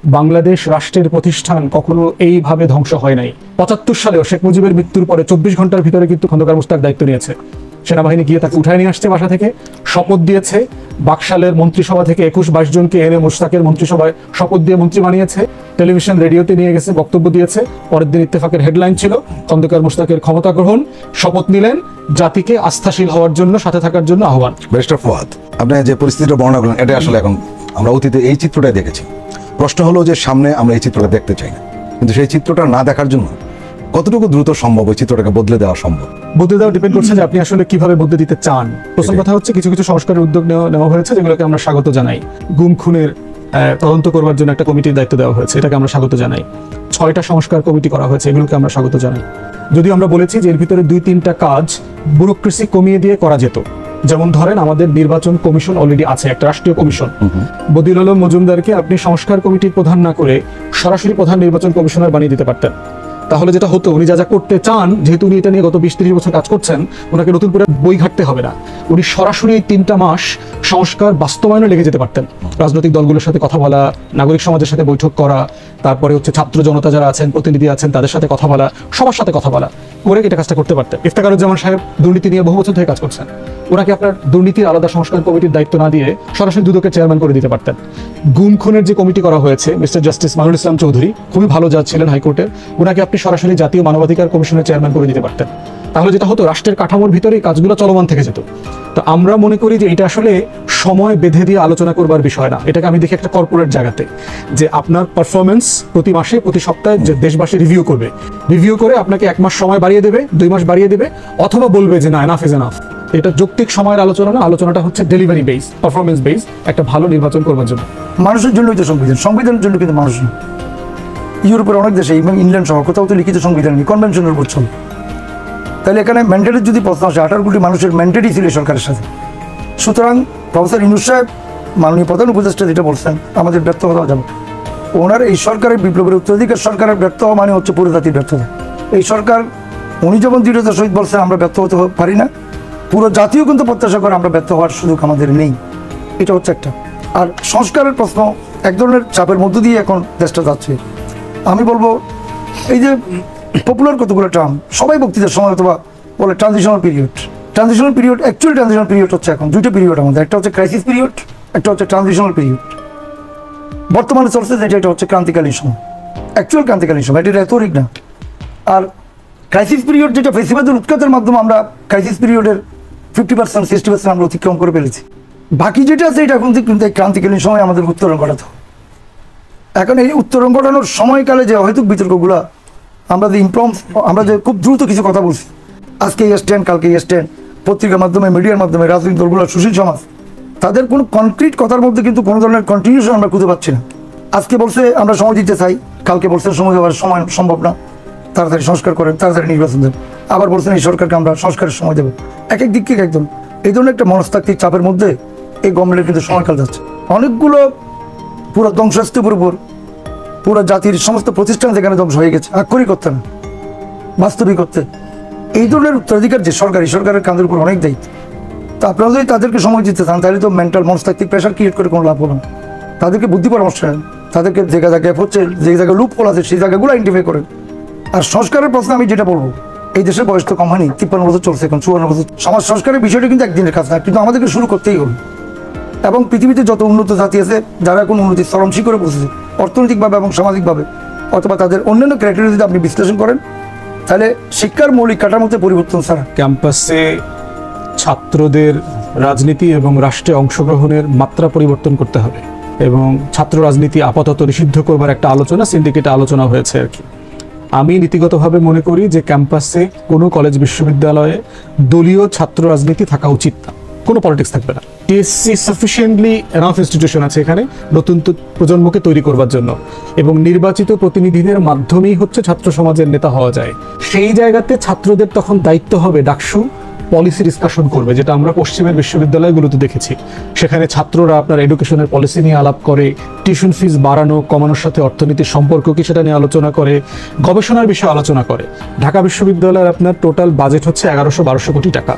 বাংলাদেশ রাষ্ট্রের প্রতিষ্ঠান কখনো এইভাবে ধ্বংস হয় নাই। ৭৫ সালেও শেখ মুজিবের মৃত্যুর পরে ২৪ ঘন্টার ভিতরে কিন্তু খন্দকার মোশতাক দায়িত্ব নিয়েছে। সেনাবাহিনী গিয়ে তাকে উঠায় নিয়ে আসছে বাসা থেকে, শপথ দিয়েছে। বাকশালের মন্ত্রিসভা থেকে ২১-২২ জনকে এনে মোশতাকের মন্ত্রিসভায় শপথ দিয়ে মন্ত্রী বানিয়েছে। টেলিভিশন রেডিওতে নিয়ে গেছে, বক্তব্য দিয়েছে। পরের দিন ইত্তেফাকের হেডলাইন ছিল খন্দকার মোশতাকের ক্ষমতা গ্রহণ, শপথ নিলেন, জাতিকে আস্থাশীল হওয়ার জন্য, সাথে থাকার জন্য আহ্বান। ব্যারিস্টার ফুয়াদ, আপনি যে পরিস্থিতিটা বর্ণনা করলেন, এটা আসলে এখন আমরা অতীতে এই চিত্রটাই দেখেছি। প্রশ্ন হলো যে সামনে আমরা এই চিত্রটা দেখতে চাই না, কিন্তু সেই চিত্রটা না দেখার জন্য কতটুকু দ্রুত সম্ভব ওই চিত্রটাকে বদলে দেওয়া সম্ভব? বদলে দেওয়া ডিপেন্ড করছে যে আপনি আসলে কিভাবে বদলে দিতে চান। প্রথম কথা হচ্ছে কিছু কিছু সংস্কারের উদ্যোগ নেওয়া হয়েছে, যেগুলোকে আমরা স্বাগত জানাই। গুম খুনের তদন্ত করবার জন্য একটা কমিটির দায়িত্ব দেওয়া হয়েছে, এটাকে আমরা স্বাগত জানাই। ৬টা সংস্কার কমিটি করা হয়েছে, এগুলোকে আমরা স্বাগত জানাই। যদিও আমরা বলেছি যে এর ভিতরে ২-৩টা কাজ ব্যুরোক্রেসি কমিয়ে দিয়ে করা যেত। যেমন ধরেন, আমাদের নির্বাচন কমিশন অলরেডি আছে, একটা রাষ্ট্রীয় কমিশন। বদিউল আলম মজুমদারকে আপনি সংস্কার কমিটির প্রধান না করে সরাসরি প্রধান নির্বাচন কমিশনার বানিয়ে দিতে পারতেন। তাহলে যেটা হতো, উনি যা যা করতে চান, যেহেতু উনি এটা নিয়ে গত ২০-৩০ বছর কাজ করছেন, ওনাকে নতুন করে বই ঘাটতে হবে না। উনি সরাসরি ৩টা মাস সংস্কার বাস্তবায়নে লেগে যেতে পারতেন। রাজনৈতিক দলগুলোর সাথে কথা বলা, নাগরিক সমাজের সাথে বৈঠক করা, তারপরে হচ্ছে ছাত্র জনতা যারা আছেন, প্রতিনিধি আছেন, তাদের সাথে কথা বলা, সবার সাথে কথা বলা, করে এটা কাজটা করতে পারতেন। ইফতেখারুজ্জামান সাহেব দুর্নীতি নিয়ে বহু বছর ধরে কাজ করছেন, ওনাকে আপনার দুর্নীতির আলাদা সংস্কার কমিটির দায়িত্ব না দিয়ে সরাসরি দুদকের চেয়ারম্যান করে দিতে পারতেন। গুম খুনের যে কমিটি করা হয়েছে, মিস্টার জাস্টিস মাহরুল ইসলাম চৌধুরী খুবই ভালো জাজ ছিলেন হাইকোর্টের, ওনাকে আপনি সরাসরি জাতীয় মানবাধিকার কমিশনের চেয়ারম্যান করে দিতে পারতেন। তাহলে যেটা হতো, রাষ্ট্রের কাঠামোর ভিতরে এই কাজগুলো চলমান থেকে যেত। তো আমরা মনে করি যে এটা আসলে সময় বেঁধে দিয়ে আলোচনা করবার বিষয় না। এটাকে আমি দেখি একটা কর্পোরেট জায়গাতে, যে আপনার পারফরমেন্স প্রতি মাসে, প্রতি সপ্তাহে যে দেশবাসী রিভিউ করবে, রিভিউ করে আপনাকে 1 মাস সময় বাড়িয়ে দেবে, 2 মাস বাড়িয়ে দেবে, অথবা বলবে যে না, এনাফ ইজ এনাফ। এটা যৌক্তিক সময়ের আলোচনা না, আলোচনাটা হচ্ছে ডেলিভারি বেস, পারফরমেন্স বেস, একটা ভালো নির্বাচন করবার জন্য। মানুষের জন্যই তো সংবিধান, সংবিধানের জন্য কিন্তু মানুষ নেই। ইউরোপের অনেক দেশে এবং ইংল্যান্ড সহ কোথাও তো লিখিত সংবিধান নেই, কনভেনশনের উপর চলে। তাহলে এখানে ম্যান্ডেটের যদি প্রশ্ন আসে, 18 কোটি মানুষের ম্যান্ডেটই ছিল সরকারের সাথে। সুতরাং প্রফেসর ইউনূস সাহেব, মাননীয় প্রধান উপদেষ্টা যেটা বলছেন, আমাদের ব্যর্থ হওয়া যাবে। ওনার এই সরকারের বিপ্লবের উত্তরাধিকার সরকারের ব্যর্থ হওয়া মানে হচ্ছে পুরো জাতির ব্যর্থতা। এই সরকার, উনি যখন দৃঢ়তার সহিত বলছেন আমরা ব্যর্থ হতে পারি না, পুরো জাতীয় কিন্তু প্রত্যাশা করে আমরা ব্যর্থ হওয়ার সুযোগ আমাদের নেই। এটা হচ্ছে একটা। আর সংস্কারের প্রশ্ন এক ধরনের চাপের মধ্য দিয়ে এখন দেশটা যাচ্ছে। আমি বলবো, এই যে পপুলার কতগুলো টার্ম সবাই বক্তৃতার সময় অথবা বলে transitional period, transitional period, actual transitional period হচ্ছে এখন 2টা পিরিয়ড আমাদের, একটা হচ্ছে ক্রাইসিস পিরিয়ড, একটা হচ্ছে ট্রানজিশনাল পিরিয়ড। বর্তমানে চলছে যেটা, এটা হচ্ছে ক্রান্তিকালীন সময়, অ্যাকচুয়াল ক্রান্তিকালীন সময়, এটা রেটরিক না। আর ক্রাইসিস পিরিয়ড যেটা ফেসিবাদের উৎখাতের মাধ্যমে আমরা ক্রাইসিস পিরিয়ডের 50%, 60% আমরা অতিক্রম করে ফেলেছি। বাকি যেটা আছে এটা এখন কিন্তু এই ক্রান্তিকালীন সময় আমাদের উত্তরণ ঘটাতে হবে। এখন এই উত্তরণ ঘটানোর সময়কালে যে অহেতুক বিতর্কগুলো, আমরা যে আমরা যে খুব দ্রুত কিছু কথা বলছি, আজকে এই স্ট্যান্ড, কালকে এই স্ট্যান্ড, পত্রিকার মাধ্যমে, মিডিয়ার মাধ্যমে, রাজনৈতিক দলগুলো, সুশীল সমাজ, তাদের কোনো কনক্রিট কথার মধ্যে কিন্তু কোনো ধরনের কন্টিনিউশন আমরা খুঁজে পাচ্ছি না। আজকে বলছে আমরা সময় দিতে চাই, কালকে বলছে সময় দেওয়ার সময় সম্ভব না, তাড়াতাড়ি সংস্কার করেন, তাড়াতাড়ি নির্বাচন দেন, আবার বলছেন এই সরকারকে আমরা সংস্কারের সময় দেবো। এক এক দিক থেকে একদম এই ধরনের একটা মনস্তাত্ত্বিক চাপের মধ্যে এই গভর্নমেন্টের কিন্তু সময়কাল যাচ্ছে। অনেকগুলো পুরো ধ্বংসস্তূপের উপর পুরো জাতির সমস্ত প্রতিষ্ঠান যেখানে ধ্বংস হয়ে গেছে, আক্ষরিক করতে না, বাস্তবিক করতে। এই ধরনের উত্তরাধিকার যে সরকারের কাঁধের উপর অনেক দায়িত্ব। তো আপনারা যদি তাদেরকে সময় দিতে চান, তাহলে তো মেন্টাল মনস্তাত্ত্বিক প্রেশার ক্রিয়েট করে কোনো লাভ হবে না। তাদেরকে বুদ্ধি পরামর্শ নেন, তাদেরকে যে জায়গায় হচ্ছে, যে জায়গায় লুপ হোল আছে, সেই জায়গাগুলো আইডেন্টিফাই করেন। আর সংস্কারের প্রশ্ন আমি যেটা বলবো, এই দেশের বয়স তো কম হয়নি, 53 বছর চলছে, এখন 54 বছর। সমাজ সংস্কারের বিষয়টা কিন্তু একদিনের কাজ না, কিন্তু আমাদেরকে শুরু করতেই হবে। এবং পৃথিবীতে যত উন্নত জাতি আছে, যারা কোনো উন্নতির চরম শিখরে পৌঁছেছে অর্থনৈতিকভাবে এবং সামাজিকভাবে, অথবা তাদের অন্যান্য ক্রাইটেরিয়া যদি আপনি বিশ্লেষণ করেন, তাহলে শিক্ষার মৌলিক কাঠামোতে পরিবর্তন ছাড়া ক্যাম্পাসে ছাত্রদের রাজনীতি এবং রাষ্ট্রে অংশগ্রহণের মাত্রা পরিবর্তন করতে হবে। এবং ছাত্র রাজনীতি আপাতত নিষিদ্ধ করবার একটা আলোচনা সিন্ডিকেটে আলোচনা হয়েছে আর কি। আমি নীতিগতভাবে মনে করি যে ক্যাম্পাসে কোনো কলেজ বিশ্ববিদ্যালয়ে দলীয় ছাত্র রাজনীতি থাকা উচিত না, কোনো পলিটিক্স থাকবে না। টিএসসি সাফিসিয়েন্টলি এনাফ ইনস্টিটিউশন আছে এখানে নতুন প্রজন্মকে তৈরি করবার জন্য, এবং নির্বাচিত প্রতিনিধিদের মাধ্যমেই হচ্ছে ছাত্র সমাজের নেতা হওয়া যায়। সেই জায়গাতে ছাত্রদের তখন দায়িত্ব হবে ডাকসু পলিসি ডিসকাশন করবে, যেটা আমরা পশ্চিমের বিশ্ববিদ্যালয়গুলোতে দেখেছি। সেখানে ছাত্ররা আপনার এডুকেশনের পলিসি নিয়ে আলাপ করে, টিউশন ফিস বাড়ানো কমানোর সাথে অর্থনীতির সম্পর্ক কি সেটা নিয়ে আলোচনা করে, গবেষণার বিষয়ে আলোচনা করে। ঢাকা বিশ্ববিদ্যালয়ের আপনার টোটাল বাজেট হচ্ছে 1100-1200 কোটি টাকা,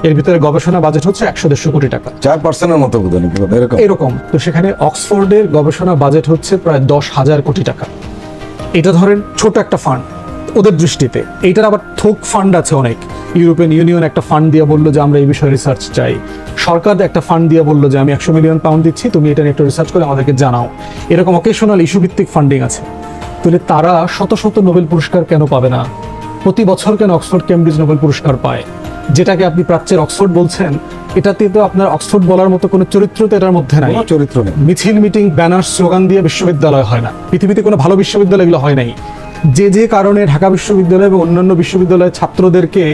এর ভিতরে গবেষণা বাজেট হচ্ছে 100-150 কোটি টাকা, 4% মতো বোধহয় এরকম। এরকম। তো সেখানে অক্সফোর্ডের গবেষণা বাজেট হচ্ছে প্রায় 10,000 কোটি টাকা। এটা ধরেন ছোট একটা ফান্ড ওদের দৃষ্টিতে। এইটার আবার থোক ফান্ড আছে অনেক। ইউরোপিয়ান ইউনিয়ন একটা ফান্ড দিয়ে বললো যে আমরা এই বিষয়ে রিসার্চ চাই, সরকার একটা ফান্ড দিয়ে বললো যে আমি 100 মিলিয়ন পাউন্ড দিচ্ছি, তুমি এটা নিয়ে একটু রিসার্চ করে আমাদেরকে জানাও। এরকম অকেশনাল ইস্যু ভিত্তিক ফান্ডিং আছে। তাহলে তারা শত শত নোবেল পুরস্কার কেন পাবে না? প্রতি বছর কেন অক্সফোর্ড কেমব্রিজ নোবেল পুরস্কার পায়? যেটাকে আপনি প্রাচ্যের অক্সফোর্ড বলছেন, এটাতে তো আপনার অক্সফোর্ড বলার মতো কোনো চরিত্র তো এটার মধ্যে নাই। কোনো চরিত্র নেই। মিছিল, মিটিং, ব্যানার, স্লোগান দিয়ে বিশ্ববিদ্যালয় হয় না। পৃথিবীতে কোনো ভালো বিশ্ববিদ্যালয় এগুলো হয় নাই। যে কারণে ঢাকা বিশ্ববিদ্যালয় এবং অন্যান্য বিশ্ববিদ্যালয়ের ছাত্রদেরকে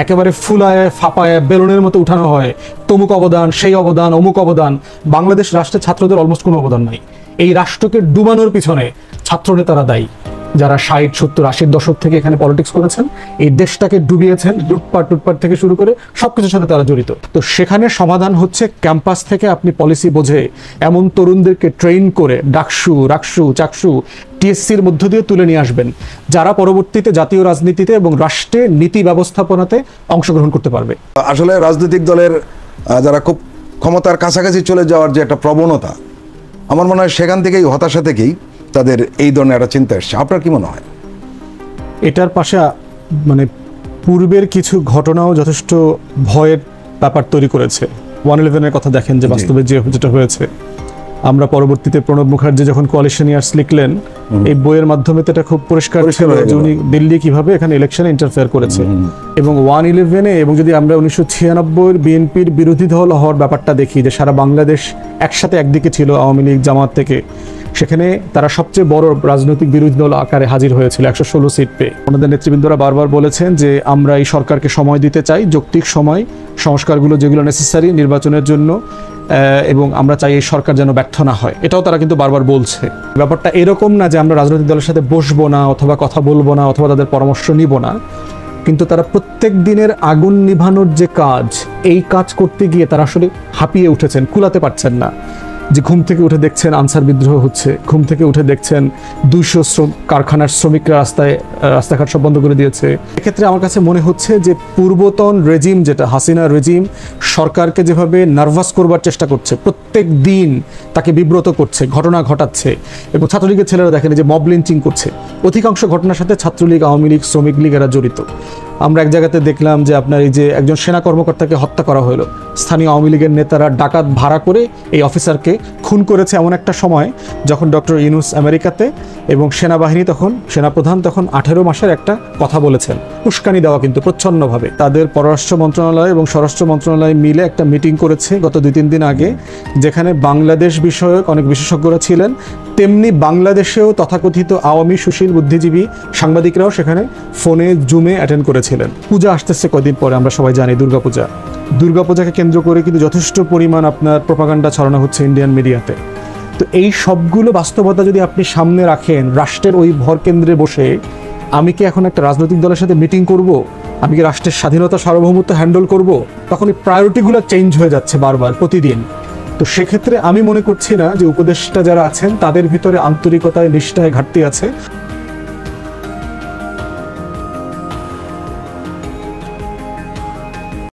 একেবারে ফুলায় ফাপায় বেলুনের মতো উঠানো হয়, তমুক অবদান, সেই অবদান, অমুক অবদান। বাংলাদেশ রাষ্ট্রের ছাত্রদের অলমোস্ট কোনো অবদান নাই। এই রাষ্ট্রকে ডুবানোর পিছনে ছাত্রনেতারা দায়ী, যারা 60, 70, 80 দশক থেকে এখানে পলিটিক্স করেছেন, এই দেশটাকে ডুবিয়েছেন, লুটপাট থেকে শুরু করে সবকিছুর সাথে তারা জড়িত। তো সেখানে সমাধান হচ্ছে ক্যাম্পাস থেকে আপনি পলিসি বোঝে এমন তরুণদেরকে ট্রেন করে ডাকসু, রাকসু, চাকসু, টিএসসির মধ্য দিয়ে তুলে নিয়ে আসবেন, যারা পরবর্তীতে জাতীয় রাজনীতিতে এবং রাষ্ট্রে নীতি ব্যবস্থাপনাতে অংশগ্রহণ করতে পারবে। আসলে রাজনৈতিক দলের যারা খুব ক্ষমতার কাছাকাছি চলে যাওয়ার যে একটা প্রবণতা, আমার মনে হয় সেখান থেকেই, হতাশা থেকেই তাদের এই ধরনের একটা চিন্তা এসছে। আপনার কি মনে হয়? এটার পাশে মানে পূর্বের কিছু ঘটনাও যথেষ্ট ভয়ের ব্যাপার তৈরি করেছে। 1/11-এর কথা দেখেন, যে বাস্তবে যেটা হয়েছে। আমরা পরবর্তীতে প্রণব মুখার্জি যখন কোয়ালিশন ইয়ার্স লিখলেন, এই বইয়ের মাধ্যমে তো এটা খুব পরিষ্কার ছিল যে উনি দিল্লি কিভাবে এখানে ইলেকশনে ইন্টারফেয়ার করেছে। এবং 1/11-এ, এবং যদি আমরা 1996-এর বিএনপির বিরোধী দল হওয়ার ব্যাপারটা দেখি, যে সারা বাংলাদেশ একসাথে একদিকে ছিল আওয়ামী লীগ জামাত থেকে, সেখানে তারা সবচেয়ে বড় রাজনৈতিক বিরোধী দল আকারে হাজির হয়েছিল 116 সিট পেয়ে। ওনাদের নেতৃবৃন্দরা বারবার বলেছেন যে আমরা এই সরকারকে সময় দিতে চাই, যৌক্তিক সময়, সংস্কারগুলো যেগুলো নেসেসারি নির্বাচনের জন্য, এবং আমরা চাই এই সরকার যেন ব্যর্থ না হয়। এটাও তারা কিন্তু বারবার বলছে। ব্যাপারটা এরকম না যে আমরা রাজনৈতিক দলের সাথে বসবো না, অথবা কথা বলবো না, অথবা তাদের পরামর্শ নিব না, কিন্তু তারা প্রত্যেক দিনের আগুন নিভানোর যে কাজ, এই কাজ করতে গিয়ে তারা আসলে হাঁপিয়ে উঠেছেন, কুলাতে পারছেন না। যে ঘুম থেকে উঠে দেখছেন আনসার বিদ্রোহ হচ্ছে, ঘুম থেকে উঠে দেখছেন 200 কারখানার শ্রমিকরা রাস্তাঘাট সব বন্ধ করে দিয়েছে। এক্ষেত্রে আমার কাছে মনে হচ্ছে যে পূর্বতন রেজিম, যেটা হাসিনা রেজিম, সরকারকে যেভাবে নার্ভাস করবার চেষ্টা করছে, প্রত্যেক দিন তাকে বিব্রত করছে, ঘটনা ঘটাচ্ছে, এবং ছাত্রলীগের ছেলেরা দেখেন যে মব লিঞ্চিং করছে। অধিকাংশ ঘটনার সাথে ছাত্রলীগ, আওয়ামী লীগ, শ্রমিক লীগ এরা জড়িত। আমরা এক জায়গাতে দেখলাম যে আপনার এই যে একজন সেনা কর্মকর্তাকে হত্যা করা হলো, স্থানীয় আওয়ামী লীগের নেতারা ডাকাত ভাড়া করে এই অফিসারকে খুন করেছে, এমন একটা সময় যখন ডক্টর ইউনূস আমেরিকাতে, এবং সেনাবাহিনী তখন, সেনাপ্রধান তখন 18 মাসের একটা কথা বলেছেন, উস্কানি দেওয়া কিন্তু প্রচ্ছন্নভাবে। তাদের পররাষ্ট্র মন্ত্রণালয় এবং স্বরাষ্ট্র মন্ত্রণালয় মিলে একটা মিটিং করেছে গত 2-3 দিন আগে, যেখানে বাংলাদেশ বিষয়ক অনেক বিশেষজ্ঞরা ছিলেন, তেমনি বাংলাদেশেও তথাকথিত আওয়ামী সুশীল বুদ্ধিজীবী সাংবাদিকরাও সেখানে ফোনে, জুমে অ্যাটেন্ড করেছিলেন। পূজা আসতেছে কয়দিন পরে, আমরা সবাই জানি, দুর্গাপূজাকে কেন্দ্র করে কিন্তু যথেষ্ট পরিমাণ আপনার প্রোপাগান্ডা ছড়ানো হচ্ছে ইন্ডিয়ান মিডিয়াতে। তো এই সবগুলো বাস্তবতা যদি আপনি সামনে রাখেন, রাষ্ট্রের ওই ভর কেন্দ্রে বসে আমি কি এখন একটা রাজনৈতিক দলের সাথে মিটিং করব, আমি কি রাষ্ট্রের স্বাধীনতা সার্বভৌমত্ব হ্যান্ডেল করব, তখন এই প্রায়োরিটিগুলো চেঞ্জ হয়ে যাচ্ছে বারবার প্রতিদিন। তো সেক্ষেত্রে আমি মনে করছি না যে উপদেষ্টা যারা আছেন তাদের ভিতরে আন্তরিকতায়, নিষ্ঠায় ঘাটতি আছে।